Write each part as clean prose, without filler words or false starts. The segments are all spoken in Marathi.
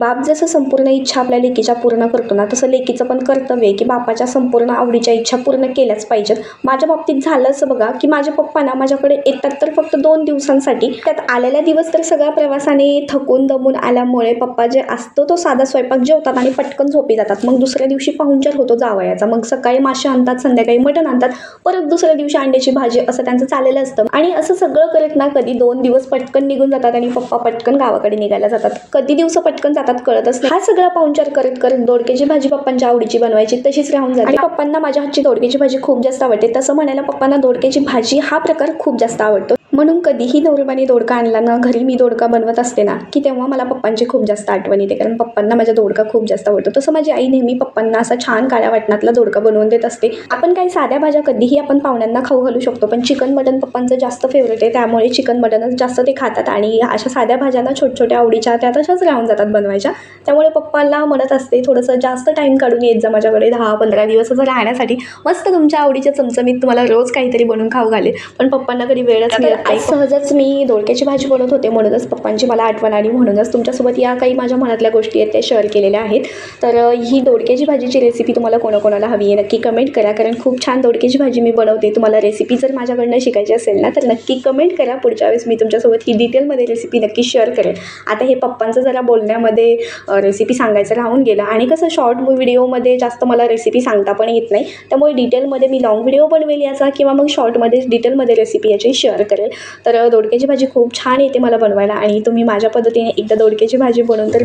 बाप जसं संपूर्ण इच्छा आपल्या लेकीच्या पूर्ण करतो ना, तसं लेकीचं पण कर्तव्य आहे की बापाच्या संपूर्ण आवडीच्या इच्छा पूर्ण केल्याच पाहिजेत. माझ्या बाबतीत झालं असं बघा की माझे पप्पा ना माझ्याकडे येतात तर फक्त 2 दिवसांसाठी. त्यात आलेल्या दिवस तर सगळ्या प्रवासाने थकून दमून आल्यामुळे पप्पा जे असतो तो साधा स्वयंपाक जेवतात आणि पटकन झोपी जातात. मग दुसऱ्या दिवशी पाहुणचार होतो जावयाचा. मग सकाळी मासे आणतात, संध्याकाळी मटण आणतात, परत दुसऱ्या दिवशी अंड्याची भाजी, असं त्यांचं चाललेलं असतं. आणि असं सगळं करत ना कधी 2 दिवस पटकन निघून जातात आणि पप्पा पटकन गावाकडे निघायला जातात. कधी दिवस पटकन जातात कळतच नाही. हा सगळा पाहुणचार करत करत दोडक्याची भाजी पप्पांच्या आवडीची बनवायची तशीच राहून जाते. आणि पप्पांना माझ्या हातची दोडक्याची भाजी खूप जास्त आवडते. तसं म्हणायला पप्पांना दोडक्याची भाजी हा प्रकार खूप जास्त आवडतो. म्हणून कधीही नवरबाने दोडका आणला ना, घरी मी दोडका बनवत असते ना, की तेव्हा मला पप्पांची खूप जास्त आठवण येते. कारण पप्पांना माझ्या दोडका खूप जास्त आवडतो. तसं माझी आई नेहमी पप्पांना असा छान काळ्या वाटणातला दोडका बनवून देत असते. आपण काही साध्या भाज्या कधीही आपण पाहुण्यांना खाऊ घालू शकतो, पण चिकन मटन पप्पांचं जास्त फेवरेट आहे. त्यामुळे चिकन मटनच जास्त ते खातात आणि अशा साध्या भाज्यांना छोट्या आवडीच्या त्या तशाच राहून जातात बनवायच्या. त्यामुळे पप्पांना म्हणत असते थोडंसं जास्त टाईम काढून येत जा माझ्याकडे 10-15 दिवस असं राहण्यासाठी. मस्त तुमच्या आवडीच्या चमचमीत तुम्हाला रोज काहीतरी बनवून खाऊ घालेल. पण पप्पांना कधी वेळच मिळत नाही. सहजच मी दोडक्याची भाजी बनवत होते म्हणूनच पप्पांची मला आठवण आली. म्हणूनच तुमच्यासोबत या काही माझ्या मनातल्या गोष्टी आहेत त्या शेअर केलेल्या आहेत. तर ही दोडक्याची भाजीची रेसिपी तुम्हाला कोणाकोणाला हवी आहे नक्की कमेंट करा. कारण खूप छान दोडक्याची भाजी मी बनवते. तुम्हाला रेसिपी जर माझ्याकडनं शिकायची असेल ना तर नक्की कमेंट करा. पुढच्या वेळेस मी तुमच्यासोबत ही डिटेलमध्ये रेसिपी नक्की शेअर करेन. आता हे पप्पांचं जरा बोलण्यामध्ये रेसिपी सांगायचं राहून गेलं. आणि कसं शॉर्ट व्हिडिओमध्ये जास्त मला रेसिपी सांगता पण येत नाही. त्यामुळे डिटेलमध्ये मी लॉंग व्हिडिओ बनवेल याचा, किंवा मग शॉर्टमध्ये डिटेलमध्ये रेसिपी याची शेअर करेल. तर दोडक्याची भाजी खूप छान येते मला बनवायला. आणि तुम्ही माझ्या पद्धतीने एकदा दोडक्याची भाजी बनवून तर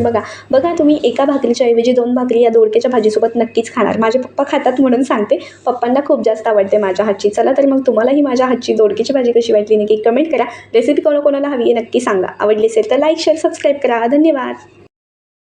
बघा तुम्ही एका भाकरीच्या ऐवजी 2 भाकरी या दोडक्याच्या भाजीसोबत नक्कीच खाणार. माझे पप्पा खातात म्हणून सांगते. पप्पांना खूप जास्त आवडते माझ्या हातची. चला तर मग तुम्हालाही माझ्या हातची दोडक्याची भाजी कशी वाटली नक्की कमेंट करा. रेसिपी कोणाकोणाला हवी आहे नक्की सांगा. आवडली असेल तर लाईक शेअर सबस्क्राईब करा. धन्यवाद.